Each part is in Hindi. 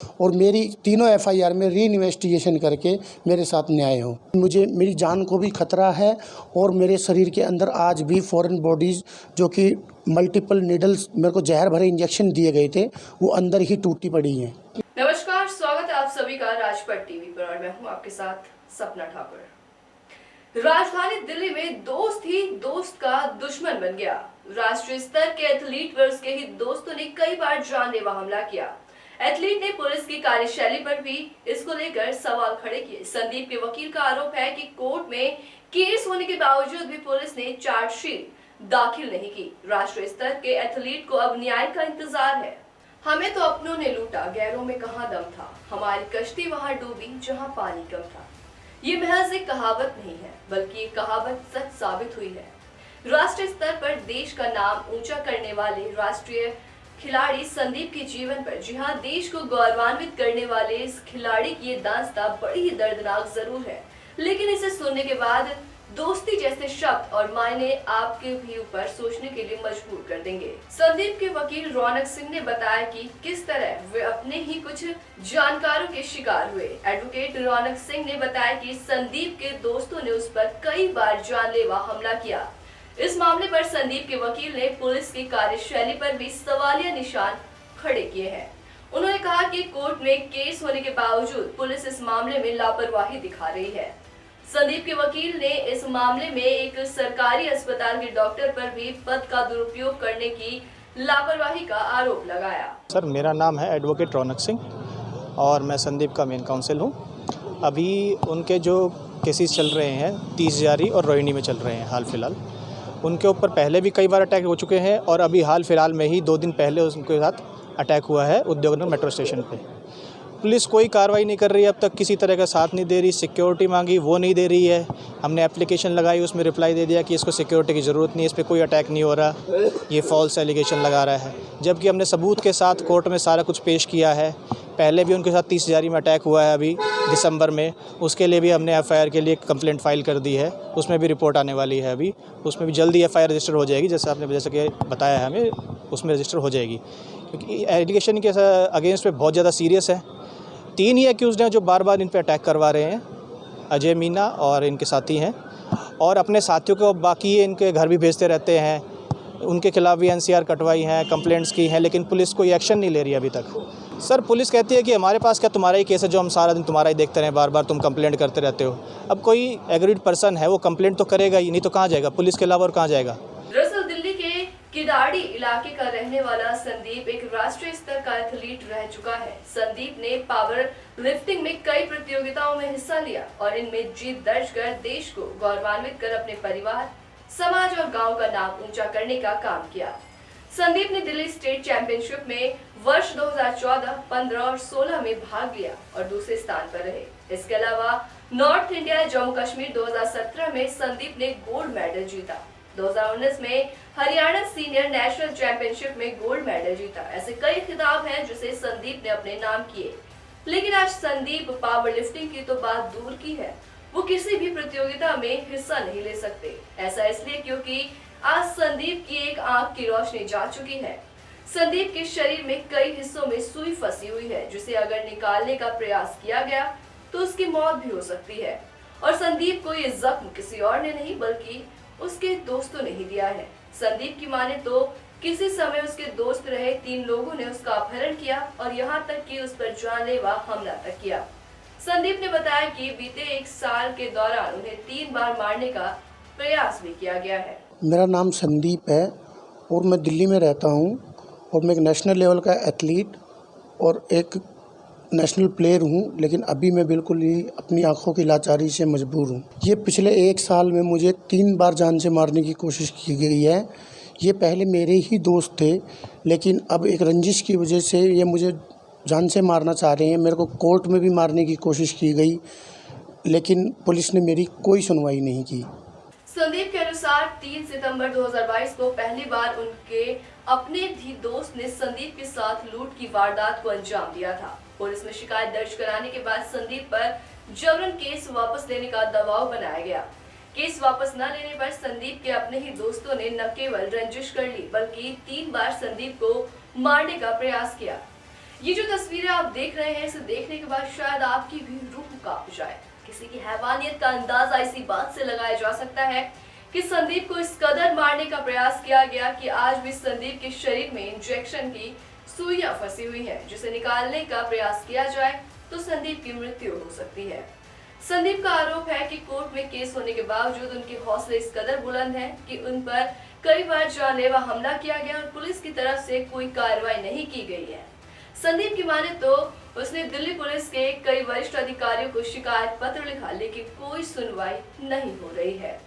और मेरी तीनों एफआईआर में री इन्वेस्टिगेशन करके मेरे साथ न्याय हो। मुझे मेरी जान को भी खतरा है और मेरे शरीर के अंदर आज भी फॉरेन बॉडीज़ जो कि मल्टीपल नीडल्स मेरे को जहर भरे इंजेक्शन दिए गए थे वो अंदर ही टूटी पड़ी हैं। नमस्कार, स्वागत है आप सभी का राजपट टीवी पर और मैं हूं आपके साथ सपना ठाकुर। राजधानी दिल्ली में दोस्त ही दोस्त का दुश्मन बन गया। राष्ट्रीय स्तर के एथलीट व उसके ही दोस्तों ने कई बार जानलेवा हमला किया। एथलीट ने पुलिस की कार्यशैली पर भी इसको लेकर सवाल खड़े किए। संदीप के वकील का आरोप है कि कोर्ट में केस होने के बावजूद भी पुलिस ने चार्जशीट दाखिल नहीं की। राष्ट्रीय स्तर के एथलीट को अब न्याय का इंतजार है। हमें तो अपनों ने लूटा, गैरों में कहां दम था, हमारी कश्ती वहां डूबी जहां पानी कम था। ये महज एक कहावत नहीं है, बल्कि ये कहावत सच साबित हुई है। राष्ट्रीय स्तर पर देश का नाम ऊंचा करने वाले राष्ट्रीय खिलाड़ी संदीप के जीवन पर, जी हां, देश को गौरवान्वित करने वाले इस खिलाड़ी की ये दास्तां बड़ी ही दर्दनाक जरूर है, लेकिन इसे सुनने के बाद दोस्ती जैसे शब्द और मायने आपके भी ऊपर सोचने के लिए मजबूर कर देंगे। संदीप के वकील रौनक सिंह ने बताया कि किस तरह वे अपने ही कुछ जानकारों के शिकार हुए। एडवोकेट रौनक सिंह ने बताया कि संदीप के दोस्तों ने उस पर कई बार जानलेवा हमला किया। इस मामले पर संदीप के वकील ने पुलिस की कार्यशैली पर भी सवालिया निशान खड़े किए हैं। उन्होंने कहा कि कोर्ट में केस होने के बावजूद पुलिस इस मामले में लापरवाही दिखा रही है। संदीप के वकील ने इस मामले में एक सरकारी अस्पताल के डॉक्टर पर भी पद का दुरुपयोग करने की लापरवाही का आरोप लगाया। सर, मेरा नाम है एडवोकेट रौनक सिंह और मैं संदीप का मेन काउंसिल हूँ। अभी उनके जो केसेस चल रहे हैं 30 जारी और रोहिणी में चल रहे हैं हाल फिलहाल, उनके ऊपर पहले भी कई बार अटैक हो चुके हैं और अभी हाल फिलहाल में ही 2 दिन पहले उनके साथ अटैक हुआ है उद्योगनगर मेट्रो स्टेशन पे। पुलिस कोई कार्रवाई नहीं कर रही है, अब तक किसी तरह का साथ नहीं दे रही। सिक्योरिटी मांगी, वो नहीं दे रही है। हमने एप्लीकेशन लगाई, उसमें रिप्लाई दे दिया कि इसको सिक्योरिटी की ज़रूरत नहीं है, इस पर कोई अटैक नहीं हो रहा, ये फॉल्स एलिगेशन लगा रहा है। जबकि हमने सबूत के साथ कोर्ट में सारा कुछ पेश किया है। पहले भी उनके साथ 30 जारी में अटैक हुआ है अभी दिसंबर में, उसके लिए भी हमने एफआईआर के लिए कंप्लेंट फाइल कर दी है, उसमें भी रिपोर्ट आने वाली है। अभी उसमें भी जल्दी एफआईआर रजिस्टर हो जाएगी, जैसे कि बताया है हमें, उसमें रजिस्टर हो जाएगी, क्योंकि एलिगेशन के अगेंस्ट पे बहुत ज़्यादा सीरियस है। 3 ही एक्यूज़ड हैं जो बार बार इन पे अटैक करवा रहे हैं, अजय मीना और इनके साथी हैं, और अपने साथियों को बाकी इनके घर भी भेजते रहते हैं। उनके खिलाफ भी एनसीआर कटवाई हैं, कंप्लेंट्स की हैं, लेकिन पुलिस कोई एक्शन नहीं ले रही अभी तक। सर, पुलिस कहती है कि हमारे पास क्या तुम्हारा ही केस है जो हम सारा दिन तुम्हारा ही देखते रहे, बार बार तुम कंप्लेंट करते रहते हो। अब कोई एग्रीड पर्सन है वो कंप्लेंट तो करेगा ही, नहीं तो कहाँ जाएगा, पुलिस के अलावा और कहाँ जाएगा। दरअसल दिल्ली के किदाड़ी इलाके का रहने वाला संदीप एक राष्ट्रीय स्तर का एथलीट रह चुका है। संदीप ने पावर लिफ्टिंग में कई प्रतियोगिताओं में हिस्सा लिया और इनमें जीत दर्ज कर देश को गौरवान्वित कर अपने परिवार, समाज और गांव का नाम ऊंचा करने का काम किया। संदीप ने दिल्ली स्टेट चैंपियनशिप में वर्ष 2014, 15 और 16 में भाग लिया और दूसरे स्थान पर रहे। इसके अलावा नॉर्थ इंडिया जम्मू कश्मीर 2017 में संदीप ने गोल्ड मेडल जीता। 2019 में हरियाणा सीनियर नेशनल चैंपियनशिप में गोल्ड मेडल जीता। ऐसे कई खिताब हैं जिसे संदीप ने अपने नाम किए, लेकिन आज संदीप पावर लिफ्टिंग की तो बात दूर की है, वो किसी भी प्रतियोगिता में हिस्सा नहीं ले सकते। ऐसा इसलिए क्योंकि आज संदीप की एक आंख की रोशनी जा चुकी है। संदीप के शरीर में कई हिस्सों में सुई फंसी हुई है, जिसे अगर निकालने का प्रयास किया गया तो उसकी मौत भी हो सकती है। और संदीप को ये जख्म किसी और ने नहीं बल्कि उसके दोस्तों ने ही दिया है। संदीप की माने तो किसी समय उसके दोस्त रहे 3 लोगों ने उसका अपहरण किया और यहाँ तक कि उस पर जानलेवा हमला तक किया। संदीप ने बताया कि बीते 1 साल के दौरान उन्हें 3 बार मारने का प्रयास भी किया गया है। मेरा नाम संदीप है और मैं दिल्ली में रहता हूँ और मैं एक नेशनल लेवल का एथलीट और एक नेशनल प्लेयर हूँ, लेकिन अभी मैं बिल्कुल ही अपनी आंखों की लाचारी से मजबूर हूँ। ये पिछले 1 साल में मुझे 3 बार जान से मारने की कोशिश की गई है। ये पहले मेरे ही दोस्त थे, लेकिन अब एक रंजिश की वजह से ये मुझे जान से मारना चाह रहे हैं। मेरे को कोर्ट में भी मारने की कोशिश की गई, लेकिन पुलिस ने मेरी कोई सुनवाई नहीं की। संदीप के अनुसार 3 सितंबर 2022 को पहली बार उनके अपने भी दोस्त ने संदीप के साथ लूट की वारदात को अंजाम दिया था। पुलिस में शिकायत दर्ज कराने के बाद संदीप पर जबरन केस वापस लेने का दबाव बनाया गया। केस वापस न लेने पर संदीप के अपने ही दोस्तों ने न केवल रंजिश कर ली बल्कि 3 बार संदीप को मारने का प्रयास किया। ये जो तस्वीरें आप देख रहे हैं, इसे देखने के बाद शायद आपकी भी रूह कांप जाए। किसी की हैवानियत का अंदाजा इसी बात से लगाया जा सकता है कि संदीप को इस कदर मारने का प्रयास किया गया कि आज भी संदीप के शरीर में इंजेक्शन की सुइयां फंसी हुई हैं, जिसे निकालने का प्रयास किया जाए तो संदीप की मृत्यु हो सकती है। संदीप का आरोप है कि कोर्ट में केस होने के बावजूद उनके हौसले इस कदर बुलंद हैं कि उन पर कई बार जानलेवा हमला किया गया और पुलिस की तरफ से कोई कार्रवाई नहीं की गई है। संदीप की माने तो उसने दिल्ली पुलिस के कई वरिष्ठ अधिकारियों को शिकायत पत्र लिखा, लेकिन कोई सुनवाई नहीं हो रही है।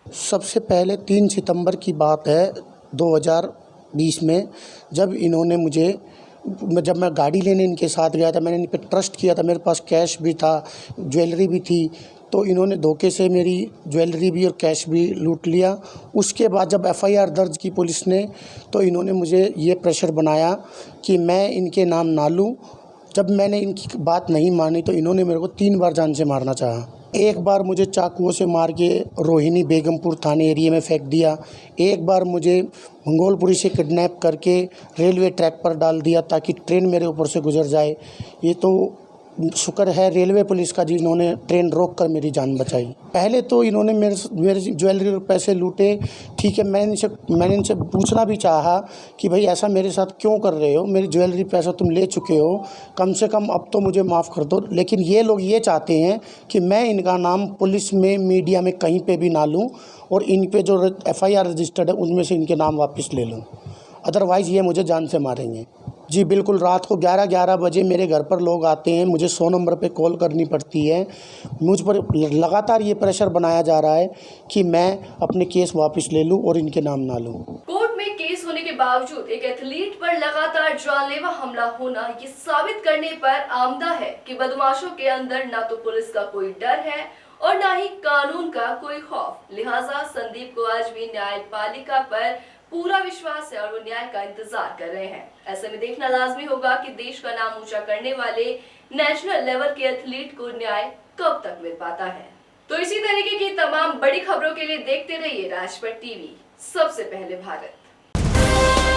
सबसे पहले 3 सितंबर की बात है 2020 में, जब इन्होंने जब मैं गाड़ी लेने इनके साथ गया था, मैंने इन पे ट्रस्ट किया था, मेरे पास कैश भी था, ज्वेलरी भी थी, तो इन्होंने धोखे से मेरी ज्वेलरी भी और कैश भी लूट लिया। उसके बाद जब एफआईआर दर्ज की पुलिस ने, तो इन्होंने मुझे ये प्रेशर बनाया कि मैं इनके नाम ना लूँ। जब मैंने इनकी बात नहीं मानी तो इन्होंने मेरे को 3 बार जान से मारना चाहा। एक बार मुझे चाकुओं से मार के रोहिणी बेगमपुर थाने एरिया में फेंक दिया। एक बार मुझे मंगोलपुरी से किडनैप करके रेलवे ट्रैक पर डाल दिया ताकि ट्रेन मेरे ऊपर से गुजर जाए। ये तो शुक्र है रेलवे पुलिस का जिन्होंने ट्रेन रोक कर मेरी जान बचाई। पहले तो इन्होंने मेरे ज्वेलरी और पैसे लूटे, ठीक है। मैंने इनसे पूछना भी चाहा कि भाई ऐसा मेरे साथ क्यों कर रहे हो, मेरी ज्वेलरी पैसा तुम ले चुके हो, कम से कम अब तो मुझे माफ़ कर दो। लेकिन ये लोग ये चाहते हैं कि मैं इनका नाम पुलिस में, मीडिया में कहीं पे भी ना लूँ और इन पे जो एफआईआर रजिस्टर्ड है उनमें से इनके नाम वापस ले लूँ, अदरवाइज़ ये मुझे जान से मारेंगे। जी बिल्कुल, रात को 11-11 बजे मेरे घर पर लोग आते हैं, मुझे 100 नंबर पे कॉल करनी पड़ती है। मुझ पर लगातार ये प्रेशर बनाया जा रहा है कि मैं अपने केस वापस ले लूं और इनके नाम ना लूं। कोर्ट में केस होने के बावजूद एक एथलीट पर लगातार जानलेवा हमला होना ये साबित करने पर आमदा है कि बदमाशों के अंदर ना तो पुलिस का कोई डर है और ना ही कानून का कोई खौफ। लिहाजा संदीप को आज भी न्यायपालिका पर पूरा विश्वास है और वो न्याय का इंतजार कर रहे हैं। ऐसे में देखना लाजमी होगा कि देश का नाम ऊंचा करने वाले नेशनल लेवल के एथलीट को न्याय कब तक मिल पाता है। तो इसी तरीके की तमाम बड़ी खबरों के लिए देखते रहिए राजपट टीवी, सबसे पहले भारत।